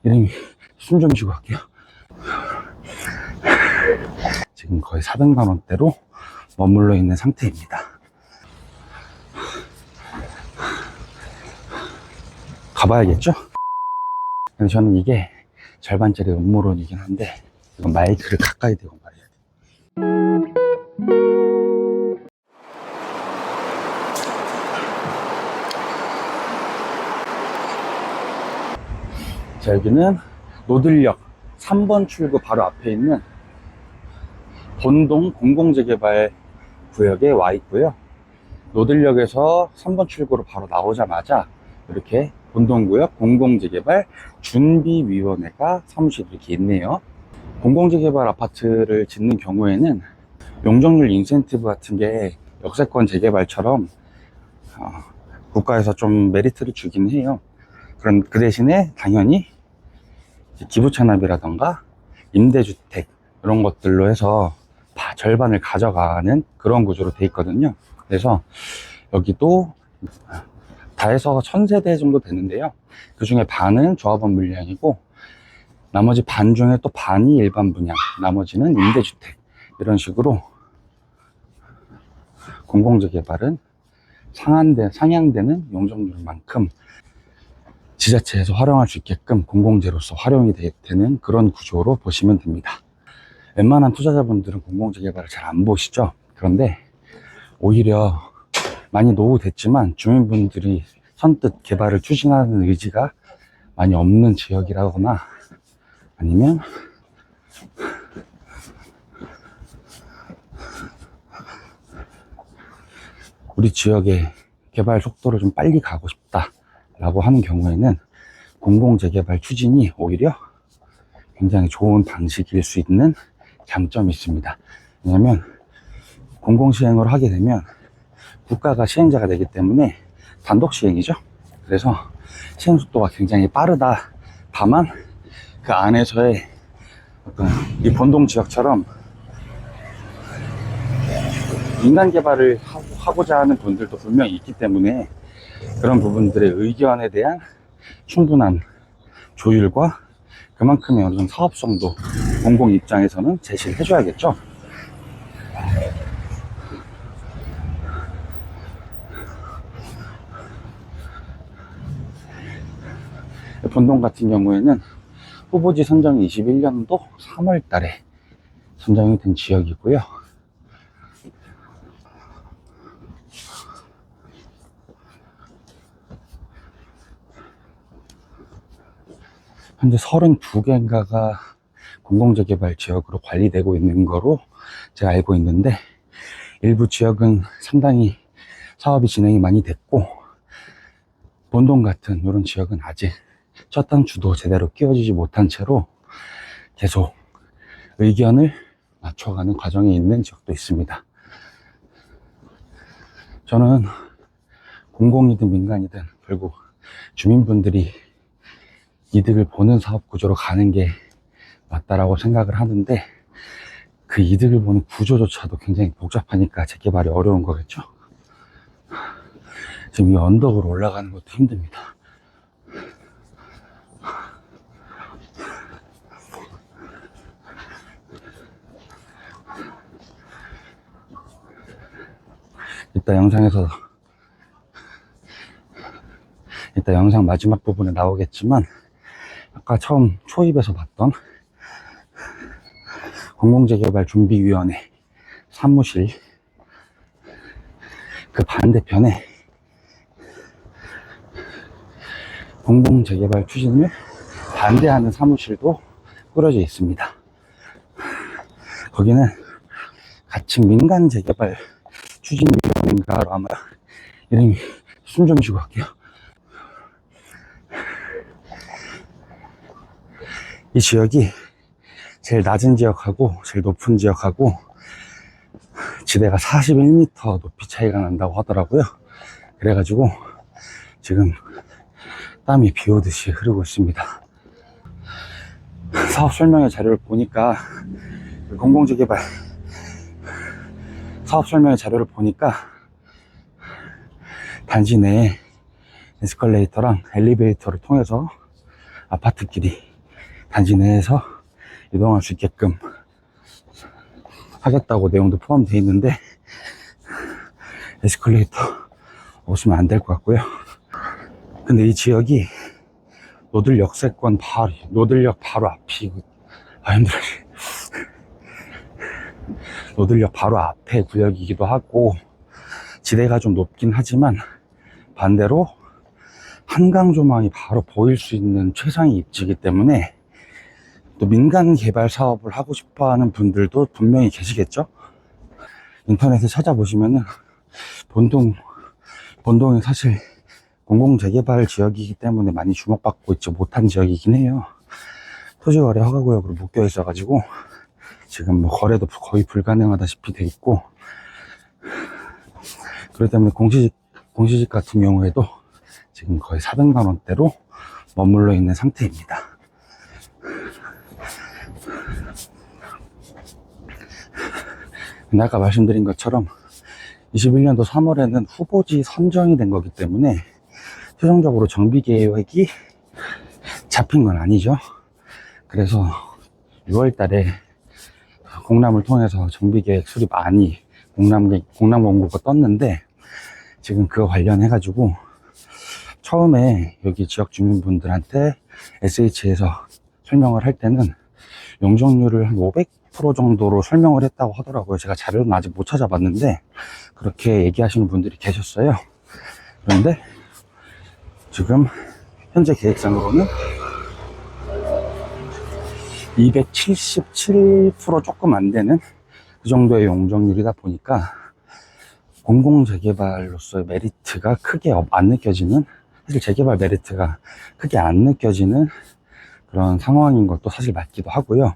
이름이, 숨 좀 쉬고 할게요. 지금 거의 400만원대로 머물러 있는 상태입니다. 가봐야겠죠? 근데 저는 이게 절반짜리 음모론이긴 한데, 이건 마이크를 가까이 대고 말해야 돼. 자, 여기는 노들역 3번 출구 바로 앞에 있는 본동 공공재개발 구역에 와 있고요. 노들역에서 3번 출구로 바로 나오자마자 이렇게 본동구역 공공재개발 준비위원회가 사무실이 이렇게 있네요. 공공재개발 아파트를 짓는 경우에는 용적률 인센티브 같은 게 역세권 재개발처럼 국가에서 좀 메리트를 주긴 해요. 그런 그 대신에 당연히 기부 찬압이라던가 임대주택 이런 것들로 해서 다 절반을 가져가는 그런 구조로 돼 있거든요. 그래서 여기도 다 해서 1000세대 정도 되는데요. 그 중에 반은 조합원 물량이고 나머지 반 중에 또 반이 일반 분양, 나머지는 임대주택, 이런 식으로 공공재개발은 상향되는 용적률만큼 지자체에서 활용할 수 있게끔 공공재로서 활용이 되는 그런 구조로 보시면 됩니다. 웬만한 투자자분들은 공공재개발을 잘 안 보시죠. 그런데 오히려 많이 노후됐지만 주민분들이 선뜻 개발을 추진하는 의지가 많이 없는 지역이라거나 아니면 우리 지역의 개발 속도를 좀 빨리 가고 싶다 라고 하는 경우에는 공공재개발 추진이 오히려 굉장히 좋은 방식일 수 있는 장점이 있습니다. 왜냐하면 공공시행을 하게 되면 국가가 시행자가 되기 때문에 단독 시행이죠. 그래서 시행 속도가 굉장히 빠르다. 다만 그 안에서의 어떤 이 본동 지역처럼 인간 개발을 하고자 하는 분들도 분명히 있기 때문에 그런 부분들의 의견에 대한 충분한 조율과 그만큼의 어느 정도 사업성도 공공 입장에서는 제시를 해줘야겠죠. 본동 같은 경우에는 후보지 선정이 21년도 3월 달에 선정이 된 지역이고요. 현재 32개인가가 공공재개발 지역으로 관리되고 있는 거로 제가 알고 있는데, 일부 지역은 상당히 사업이 진행이 많이 됐고 본동 같은 이런 지역은 아직 첫 단추도 제대로 끼워지지 못한 채로 계속 의견을 맞춰가는 과정에 있는 지역도 있습니다. 저는 공공이든 민간이든 결국 주민분들이 이득을 보는 사업 구조로 가는 게 맞다라고 생각을 하는데, 그 이득을 보는 구조조차도 굉장히 복잡하니까 재개발이 어려운 거겠죠. 지금 이 언덕으로 올라가는 것도 힘듭니다. 이따 영상 마지막 부분에 나오겠지만, 아까 처음 초입에서 봤던 공공재개발 준비위원회 사무실 그 반대편에 공공재개발 추진을 반대하는 사무실도 꾸려져 있습니다. 거기는 가칭 민간재개발 추진위원회인가로 아마 이름이, 숨 좀 쉬고 할게요. 이 지역이 제일 낮은 지역하고 제일 높은 지역하고 지대가 41m 높이 차이가 난다고 하더라고요. 그래가지고 지금 땀이 비 오듯이 흐르고 있습니다. 사업 설명회 자료를 보니까, 공공재개발 사업 설명회 자료를 보니까 단지 내에 에스컬레이터랑 엘리베이터를 통해서 아파트끼리 단지 내에서 이동할 수 있게끔 하겠다고 내용도 포함되어 있는데, 에스컬레이터 없으면 안 될 것 같고요. 근데 이 지역이 노들역 바로 앞이고, 힘들어. 노들역 바로 앞에 구역이기도 하고, 지대가 좀 높긴 하지만, 반대로 한강 조망이 바로 보일 수 있는 최상의 입지이기 때문에, 또 민간 개발 사업을 하고 싶어 하는 분들도 분명히 계시겠죠? 인터넷에 찾아보시면은, 본동이 사실 공공재개발 지역이기 때문에 많이 주목받고 있지 못한 지역이긴 해요. 토지거래 허가구역으로 묶여 있어가지고 지금 뭐 거래도 거의 불가능하다시피 돼 있고, 그렇기 때문에 공시직 같은 경우에도 지금 거의 400만 원대로 머물러 있는 상태입니다. 근데 아까 말씀드린 것처럼 21년도 3월에는 후보지 선정이 된 거기 때문에 최종적으로 정비 계획이 잡힌 건 아니죠. 그래서 6월 달에 공람을 통해서 정비 계획 수립안이 공람 공고가 떴는데, 지금 그거 관련해가지고 처음에 여기 지역 주민분들한테 SH에서 설명을 할 때는 용적률을 한 500% 정도로 설명을 했다고 하더라고요. 제가 자료는 아직 못 찾아봤는데 그렇게 얘기하시는 분들이 계셨어요. 그런데 지금 현재 계획상으로는 277% 조금 안 되는 그 정도의 용적률이다 보니까 공공재개발로서의 메리트가 크게 안 느껴지는, 사실 재개발 메리트가 크게 안 느껴지는 그런 상황인 것도 사실 맞기도 하고요.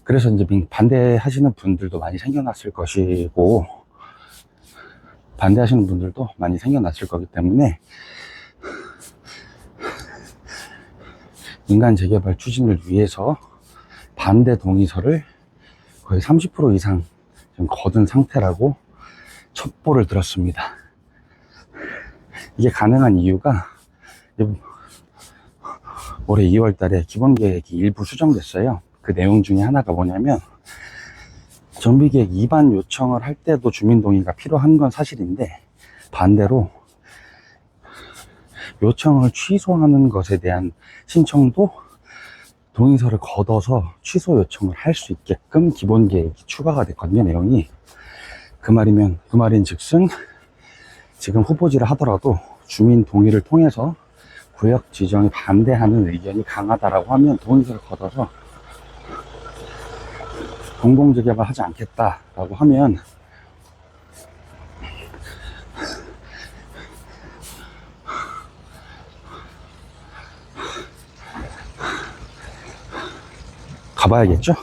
그래서 이제 반대하시는 분들도 많이 생겨났을 것이고, 반대하시는 분들도 많이 생겨났을 거기 때문에 민간 재개발 추진을 위해서 반대 동의서를 거의 30% 이상 지금 거둔 상태라고 첩보를 들었습니다. 이게 가능한 이유가 올해 2월 달에 기본계획이 일부 수정됐어요. 그 내용 중에 하나가 뭐냐면, 정비계획 위반 요청을 할 때도 주민동의가 필요한 건 사실인데, 반대로 요청을 취소하는 것에 대한 신청도 동의서를 걷어서 취소 요청을 할 수 있게끔 기본계획이 추가가 됐거든요, 내용이. 그 말인 즉슨 지금 후보지를 하더라도 주민 동의를 통해서 구역 지정에 반대하는 의견이 강하다라고 하면 동의서를 걷어서 공공재개발 하지 않겠다라고 하면 가봐야겠죠?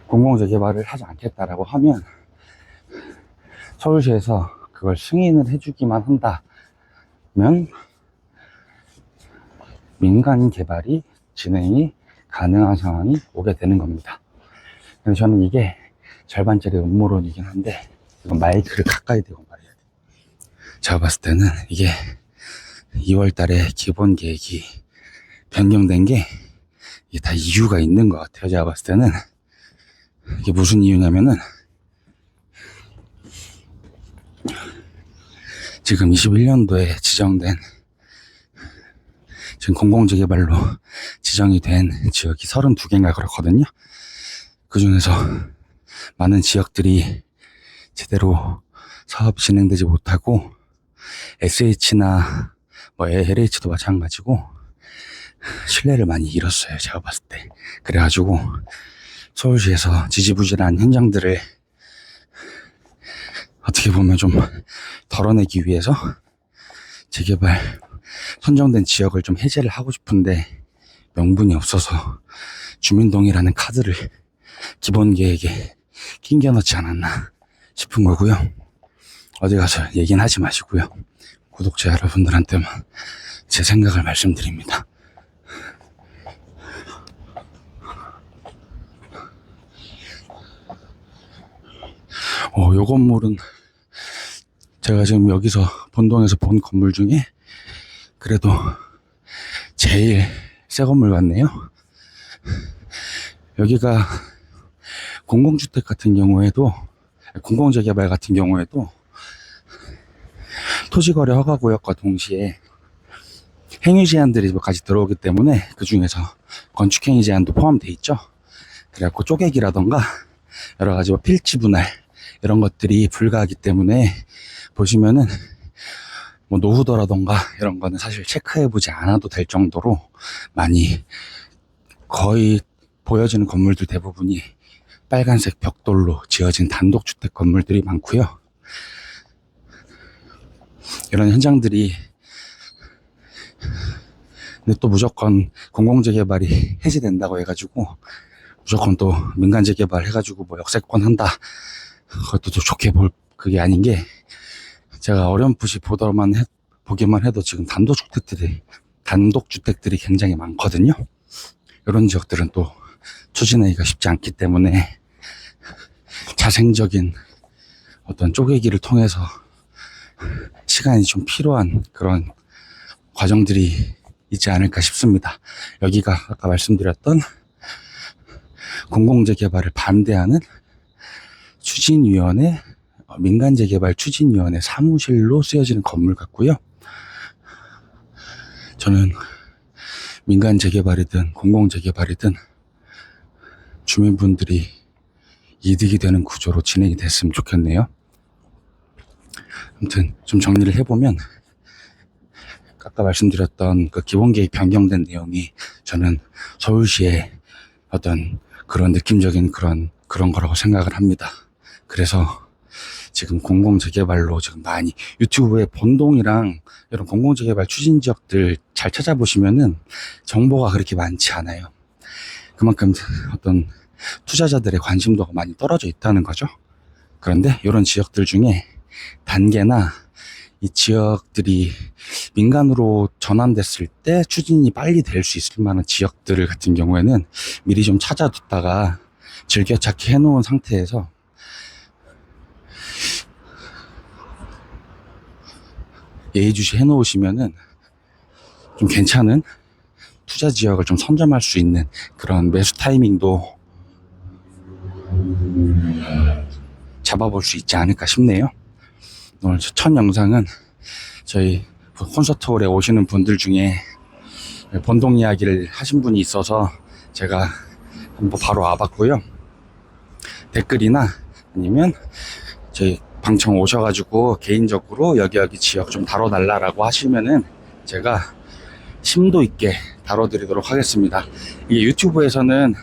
공공재개발을 하지 않겠다라고 하면 서울시에서 그걸 승인을 해주기만 한다면 민간 개발이 진행이 가능한 상황이 오게 되는 겁니다. 그래서 저는 이게 절반짜리 음모론이긴 한데, 이건 마이크를 가까이 대고 말해야 돼요. 제가 봤을 때는 이게 2월 달에 기본 계획이 변경된 게 이게 다 이유가 있는 것 같아요. 제가 봤을 때는 이게 무슨 이유냐면은, 지금 21년도에 지정된, 지금 공공재개발로 지정이 된 지역이 32개인가 그렇거든요. 그 중에서 많은 지역들이 제대로 사업 진행되지 못하고, SH나 뭐 LH도 마찬가지고 신뢰를 많이 잃었어요, 제가 봤을 때. 그래가지고 서울시에서 지지부진한 현장들을 어떻게 보면 좀 덜어내기 위해서 재개발 선정된 지역을 좀 해제를 하고 싶은데 명분이 없어서 주민동의라는 카드를 기본 계획에 낑겨 넣지 않았나 싶은 거고요. 어디 가서 얘기는 하지 마시고요. 구독자 여러분들한테만 제 생각을 말씀드립니다. 요 건물은 제가 지금 여기서 본동에서 본 건물 중에 그래도 제일 새 건물 같네요. 여기가 공공주택 같은 경우에도, 공공재개발 같은 경우에도 토지거래 허가구역과 동시에 행위 제한들이까지 들어오기 때문에 그 중에서 건축행위 제한도 포함되어 있죠. 그래갖고 쪼개기라던가 여러 가지 필지 분할 이런 것들이 불가하기 때문에 보시면은 뭐 노후도라던가 이런 거는 사실 체크해보지 않아도 될 정도로 많이, 거의 보여지는 건물들 대부분이 빨간색 벽돌로 지어진 단독주택 건물들이 많고요. 이런 현장들이, 근데 또 무조건 공공재개발이 해제된다고 해가지고 무조건 또 민간재개발 해가지고 뭐 역세권 한다, 그것도 또 좋게 볼 그게 아닌 게, 제가 어렴풋이 보기만 해도 지금 단독주택들이 굉장히 많거든요. 이런 지역들은 또 추진하기가 쉽지 않기 때문에 자생적인 어떤 쪼개기를 통해서 시간이 좀 필요한 그런 과정들이 있지 않을까 싶습니다. 여기가 아까 말씀드렸던 공공재개발을 반대하는 추진위원회, 민간재개발 추진위원회 사무실로 쓰여지는 건물 같고요. 저는 민간재개발이든 공공재개발이든 주민분들이 이득이 되는 구조로 진행이 됐으면 좋겠네요. 아무튼 좀 정리를 해보면, 아까 말씀드렸던 그 기본계획 변경된 내용이 저는 서울시의 어떤 그런 느낌적인 그런 거라고 생각을 합니다. 그래서 지금 공공재개발로 지금 많이 유튜브에 본동이랑 이런 공공재개발 추진 지역들 잘 찾아보시면은 정보가 그렇게 많지 않아요. 그만큼 어떤 투자자들의 관심도가 많이 떨어져 있다는 거죠. 그런데 이런 지역들 중에 단계나 이 지역들이 민간으로 전환됐을 때 추진이 빨리 될 수 있을 만한 지역들 같은 경우에는 미리 좀 찾아뒀다가 즐겨찾기 해놓은 상태에서 예의주시 해놓으시면은 좀 괜찮은 투자 지역을 좀 선점할 수 있는 그런 매수 타이밍도 잡아볼 수 있지 않을까 싶네요. 오늘 첫 영상은 저희 콘서트홀에 오시는 분들 중에 본동 이야기를 하신 분이 있어서 제가 한번 바로 와봤고요. 댓글이나 아니면 저희 방청 오셔가지고 개인적으로 여기 지역 좀 다뤄달라고 하시면은 제가 심도 있게 다뤄드리도록 하겠습니다. 이게 유튜브에서는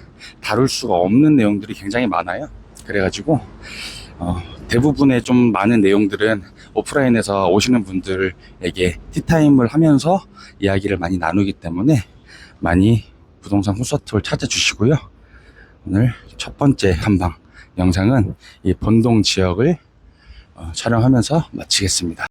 다룰 수가 없는 내용들이 굉장히 많아요. 그래가지고 대부분의 좀 많은 내용들은 오프라인에서 오시는 분들에게 티타임을 하면서 이야기를 많이 나누기 때문에 많이 부동산 콘서트를 찾아주시고요. 오늘 첫 번째 한방 영상은 이 본동 지역을 촬영하면서 마치겠습니다.